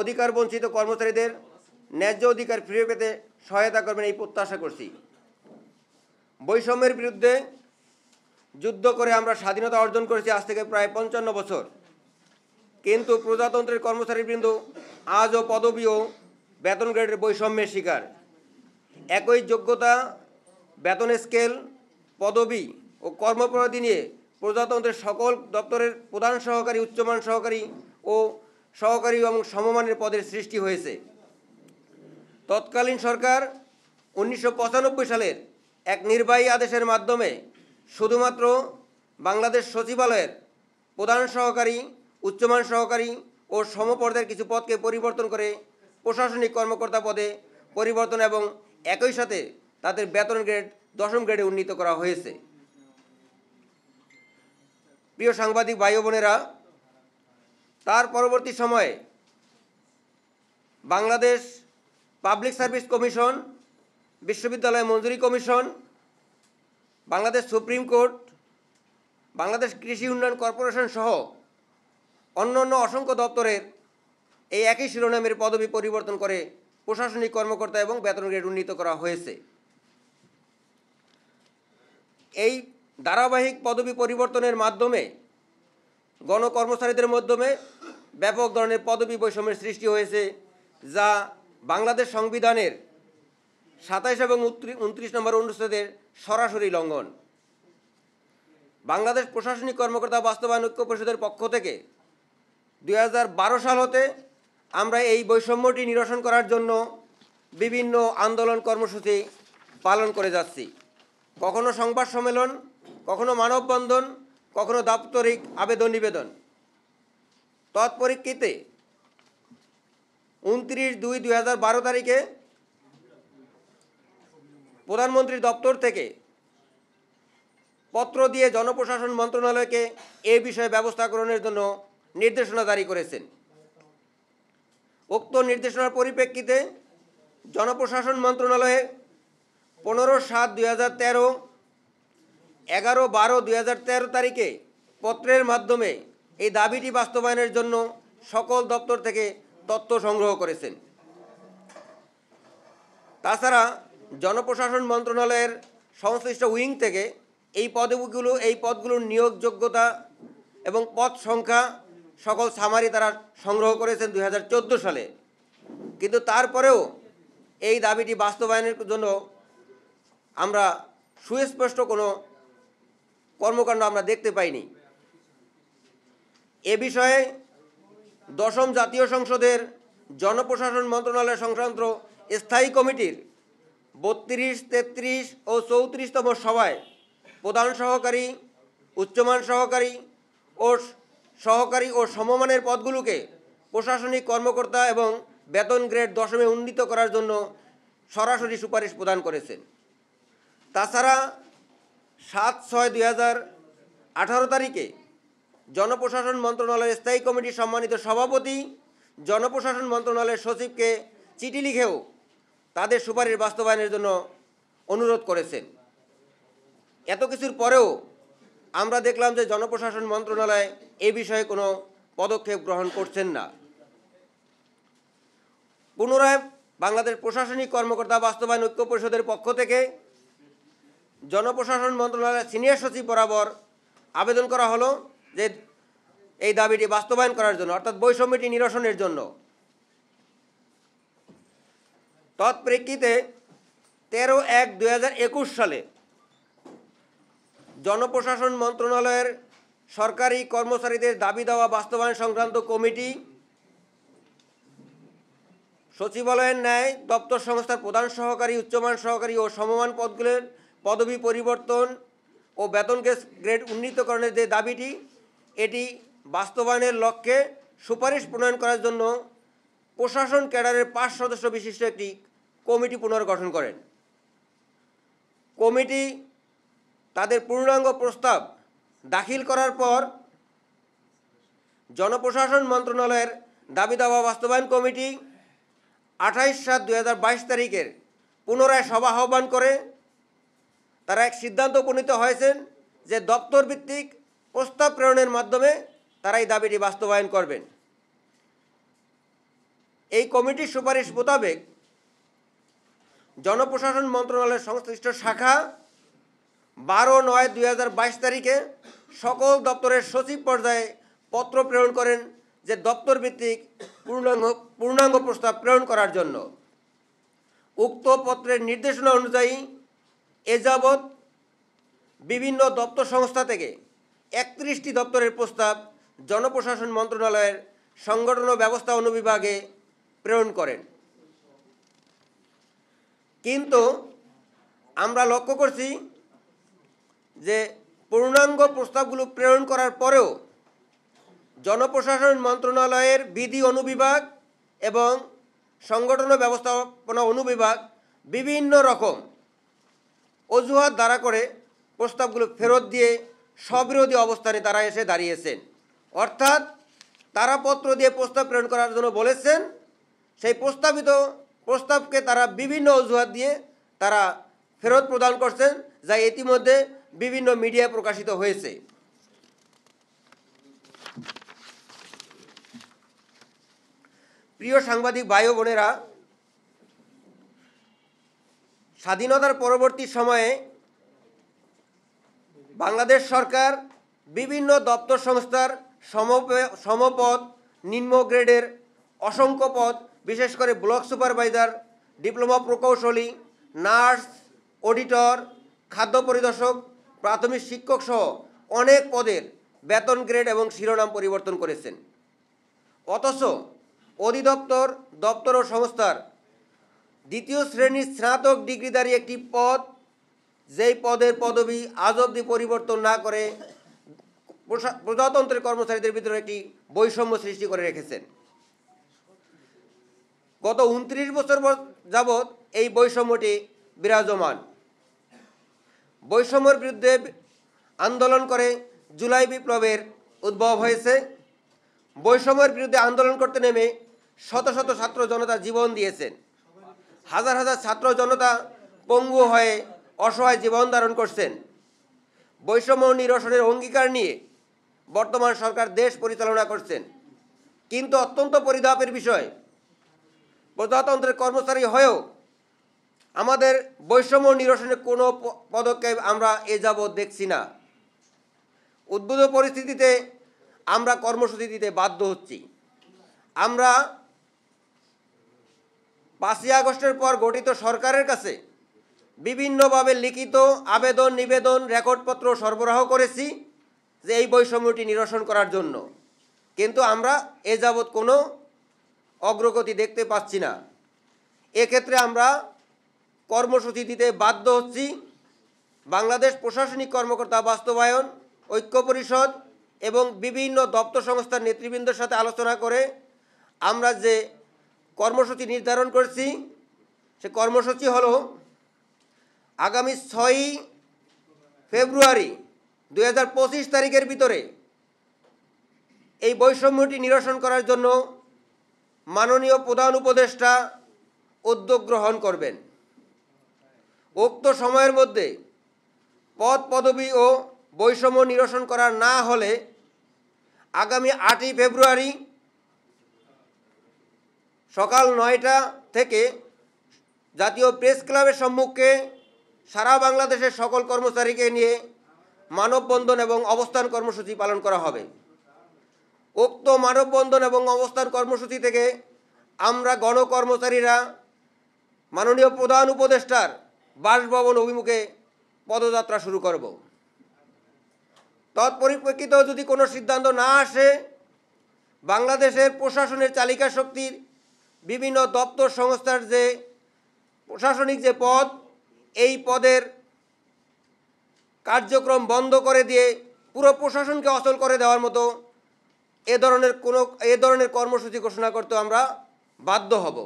অধিকার বঞ্চিত কর্মচারীদের ন্যায্য অধিকার ফিরে পেতে সহায়তা করবেন এই প্রত্যাশা করছি। বৈষম্যের বিরুদ্ধে যুদ্ধ করে আমরা স্বাধীনতা অর্জন করেছি আজ থেকে প্রায় 55 বছর, কিন্তু প্রজাতন্ত্রের কর্মচারীবৃন্দ আজও পদবি ও বেতন গ্রেডের বৈষম্যের শিকার। একই যোগ্যতা, বেতন স্কেল, পদবি ও কর্মপরিধি নিয়ে প্রজাতন্ত্রের সকল দপ্তরের প্রধান সহকারী, উচ্চমান সহকারী ও সহকারী এবং সমমানের পদের সৃষ্টি হয়েছে। তৎকালীন সরকার 1995 সালের এক নির্বাহী আদেশের মাধ্যমে শুধুমাত্র বাংলাদেশ সচিবালয়ের প্রধান সহকারী, উচ্চমান সহকারী ও সমপর্যায়ের কিছু পদকে পরিবর্তন করে প্রশাসনিক কর্মকর্তা পদে পরিবর্তন এবং একই সাথে তাদের বেতন গ্রেড 10ম গ্রেডে উন্নীত করা হয়েছে। প্রিয় সাংবাদিক ভাই ও বোনেরা, তার পরবর্তী সময়ে বাংলাদেশ পাবলিক সার্ভিস কমিশন, বিশ্ববিদ্যালয় মঞ্জুরি commission, Bangladesh supreme court, Bangladesh কৃষি উন্নয়ন কর্পোরেশন সহ অন্যান্য অসংখ্য দপ্তরের এই একই শিরোনামের পদবি পরিবর্তন করে প্রশাসনিক কর্মকর্তা এবং বেতন গ্রেড উন্নীত করা হয়েছে। এই ধারাবাহিক পদবি পরিবর্তনের মাধ্যমে গণকর্মচারীদের মাধ্যমে ব্যাপক ধরনের পদবি বৈষম্যের সৃষ্টি হয়েছে, যা বাংলাদেশ সংবিধানের 27 এবং 29 নম্বর অনুচ্ছেদের সরাসরি লঙ্ঘন। বাংলাদেশ প্রশাসনিক কর্মকর্তা বাস্তবায়ন ঐক্য পরিষদের পক্ষ থেকে 2012 সাল হতে আমরা এই বৈষম্যটি নিরসন করার জন্য বিভিন্ন আন্দোলন কর্মসূচি পালন করে যাচ্ছি। কখনো সংবাদ সম্মেলন, কখনো মানববন্ধন, কখনো দাপ্তরিক আবেদন নিবেদন। তৎপরিপ্রেক্ষিতে 29/2/2012 তারিখে প্রধানমন্ত্রীর দপ্তর থেকে পত্র দিয়ে জনপ্রশাসন মন্ত্রণালয়কে এ বিষয়ে ব্যবস্থা গ্রহণের জন্য নির্দেশনা জারি করেছেন। উক্ত নির্দেশনার পরিপ্রেক্ষিতে জনপ্রশাসন মন্ত্রণালয়ে 15/7/2013, 11/12/2013 তারিখে পত্রের মাধ্যমে এই দাবিটি বাস্তবায়নের জন্য সকল দপ্তর থেকে তথ্য সংগ্রহ করেছেন। তাছাড়া জনপ্রশাসন মন্ত্রণালয়ের সংশ্লিষ্ট উইং থেকে এই পদগুলোর নিয়োগ যোগ্যতা এবং পদ সংখ্যা সকল সামারি তারা সংগ্রহ করেছেন 2014 সালে। কিন্তু তারপরেও এই দাবিটি বাস্তবায়নের জন্য আমরা সুস্পষ্ট কোনো কর্মকাণ্ড আমরা দেখতে পাইনি। এ বিষয়ে 10ম জাতীয় সংসদের জনপ্রশাসন মন্ত্রণালয় সংক্রান্ত স্থায়ী কমিটির 32, 33 ও 34তম সভায় প্রধান সহকারী, উচ্চমান সহকারী ও সমমানের পদগুলোকে প্রশাসনিক কর্মকর্তা এবং বেতন গ্রেড 10মে উন্নীত করার জন্য সরাসরি সুপারিশ প্রদান করেছেন। তাছাড়া 7/6/2018 তারিখে জনপ্রশাসন মন্ত্রণালয়ের স্থায়ী কমিটির সম্মানিত সভাপতি জনপ্রশাসন মন্ত্রণালয়ের সচিবকে চিঠি লিখেও তাদের সুপারিশ বাস্তবায়নের জন্য অনুরোধ করেছেন। এত কিছুর পরেও আমরা দেখলাম যে জনপ্রশাসন মন্ত্রণালয় এ বিষয়ে কোনো পদক্ষেপ গ্রহণ করছেন না। পুনরায় বাংলাদেশ প্রশাসনিক কর্মকর্তা বাস্তবায়ন ঐক্য পরিষদের পক্ষ থেকে জনপ্রশাসন মন্ত্রণালয়ের সিনিয়র সচিব বরাবর আবেদন করা হলো যে এই দাবিটি বাস্তবায়ন করার জন্য, অর্থাৎ বৈষম্যটি নিরসনের জন্য। তৎপ্রেক্ষিতে 13/1/2021 সালে জনপ্রশাসন মন্ত্রণালয়ের সরকারি কর্মচারীদের দাবি দেওয়া বাস্তবায়ন সংক্রান্ত কমিটি সচিবালয়ের ন্যায় দপ্তর সংস্থার প্রধান সহকারী, উচ্চমান সহকারী ও সমমান পদগুলোর পদবি পরিবর্তন ও বেতন গ্রেড উন্নীতকরণের যে দাবিটি, এটি বাস্তবায়নের লক্ষ্যে সুপারিশ প্রণয়ন করার জন্য প্রশাসন ক্যাডারের 5 সদস্য বিশিষ্ট একটি কমিটি পুনর্গঠন করেন। কমিটি তাদের পূর্ণাঙ্গ প্রস্তাব দাখিল করার পর জনপ্রশাসন মন্ত্রণালয়ের দাবি দাওয়া বাস্তবায়ন কমিটি 28/7/2022 তারিখের পুনরায় সভা আহ্বান করে তারা এক সিদ্ধান্ত উপনীত হয়েছেন যে দপ্তর ভিত্তিক প্রস্তাব প্রেরণের মাধ্যমে তারা এই দাবিটি বাস্তবায়ন করবেন। এই কমিটির সুপারিশ মোতাবেক জনপ্রশাসন মন্ত্রণালয়ের সংশ্লিষ্ট শাখা 12/9/2022 তারিখে সকল দপ্তরের সচিব পর্যায়ে পত্র প্রেরণ করেন যে দপ্তর ভিত্তিক পূর্ণাঙ্গ প্রস্তাব প্রেরণ করার জন্য। উক্ত পত্রের নির্দেশনা অনুযায়ী এ যাবৎ বিভিন্ন দপ্তর সংস্থা থেকে 31টি দপ্তরের প্রস্তাব জনপ্রশাসন মন্ত্রণালয়ের সংগঠন ও ব্যবস্থা অনুবিভাগে প্রেরণ করেন। কিন্তু আমরা লক্ষ্য করছি যে পূর্ণাঙ্গ প্রস্তাবগুলো প্রেরণ করার পরেও জনপ্রশাসন মন্ত্রণালয়ের বিধি অনুবিভাগ এবং সংগঠন ও ব্যবস্থাপনা অনুবিভাগ বিভিন্ন রকম অজুহাত দ্বারা করে প্রস্তাবগুলো ফেরত দিয়ে স্ববিরোধী অবস্থানে তারা এসে দাঁড়িয়েছেন। অর্থাৎ তারা পত্র দিয়ে প্রস্তাব প্রেরণ করার জন্য বলেছেন, সেই প্রস্তাবকে তারা বিভিন্ন অজুহাত দিয়ে তারা ফেরত প্রদান করছেন, যা ইতিমধ্যে বিভিন্ন মিডিয়ায় প্রকাশিত হয়েছে। প্রিয় সাংবাদিক ভাই ও বোনেরা, স্বাধীনতার পরবর্তী সময়ে বাংলাদেশ সরকার বিভিন্ন দপ্তর সংস্থার সমপদ, নিম্ন গ্রেডের অসংখ্য পদ, বিশেষ করে ব্লক সুপারভাইজার, ডিপ্লোমা প্রকৌশলী, নার্স, অডিটর, খাদ্য পরিদর্শক, প্রাথমিক শিক্ষক সহ অনেক পদের বেতন গ্রেড এবং শিরোনাম পরিবর্তন করেছেন। অথচ অধিদপ্তর, দপ্তর ও সংস্থার দ্বিতীয় শ্রেণীর স্নাতক ডিগ্রিধারী একটি পদ, যেই পদের পদবি আজ অবধি পরিবর্তন না করে প্রজাতন্ত্রের কর্মচারীদের ভিতরে একটি বৈষম্য সৃষ্টি করে রেখেছেন। গত 29 বছর যাবৎ এই বৈষম্যটি বিরাজমান। বৈষম্যের বিরুদ্ধে আন্দোলন করে জুলাই বিপ্লবের উদ্ভব হয়েছে। বৈষম্যের বিরুদ্ধে আন্দোলন করতে নেমে শত শত ছাত্র জনতা জীবন দিয়েছেন। হাজার হাজার ছাত্র জনতা পঙ্গু হয়ে অসহায় জীবন ধারণ করছেন। বৈষম্য নিরসনের অঙ্গীকার নিয়ে বর্তমান সরকার দেশ পরিচালনা করছেন। কিন্তু অত্যন্ত পরিতাপের বিষয়, প্রজাতন্ত্রের কর্মচারী হয়েও আমাদের বৈষম্য নিরসনের কোনো পদক্ষেপ আমরা এ যাবৎ দেখছি না। উদ্ভূত পরিস্থিতিতে আমরা কর্মসূচি দিতে বাধ্য হচ্ছি। আমরা 5ই আগস্টের পর গঠিত সরকারের কাছে বিভিন্নভাবে লিখিত আবেদন, নিবেদন, রেকর্ডপত্র সরবরাহ করেছি যে এই বৈষম্যটি নিরসন করার জন্য, কিন্তু আমরা এ যাবৎ কোনো অগ্রগতি দেখতে পাচ্ছি না। এক্ষেত্রে আমরা কর্মসূচি দিতে বাধ্য হচ্ছি। বাংলাদেশ প্রশাসনিক কর্মকর্তা বাস্তবায়ন ঐক্য পরিষদ এবং বিভিন্ন দপ্তর সংস্থার নেতৃবৃন্দের সাথে আলোচনা করে আমরা যে কর্মসূচি নির্ধারণ করেছি, সে কর্মসূচি হলো আগামী 6ই ফেব্রুয়ারি 2025 তারিখের ভিতরে এই বৈষম্যটি নিরসন করার জন্য মাননীয় প্রধান উপদেষ্টা উদ্যোগ গ্রহণ করবেন। উক্ত সময়ের মধ্যে পদ, পদবি ও বৈষম্য নিরসন করা না হলে আগামী 8ই ফেব্রুয়ারি সকাল 9টা থেকে জাতীয় প্রেস ক্লাবের সম্মুখে সারা বাংলাদেশের সকল কর্মচারীকে নিয়ে মানববন্ধন এবং অবস্থান কর্মসূচি পালন করা হবে। উক্ত মানববন্ধন এবং অবস্থান কর্মসূচি থেকে আমরা গণকর্মচারীরা মাননীয় প্রধান উপদেষ্টার বাসভবন অভিমুখে পদযাত্রা শুরু করব। তৎপরিপ্রেক্ষিতেও যদি কোনো সিদ্ধান্ত না আসে, বাংলাদেশের প্রশাসনের চালিকা শক্তির বিভিন্ন দপ্তর সংস্থার যে প্রশাসনিক যে পদ, এই পদের কার্যক্রম বন্ধ করে দিয়ে পুরো প্রশাসনকে অচল করে দেওয়ার মতো এ ধরনের কর্মসূচি ঘোষণা করতে আমরা বাধ্য হব।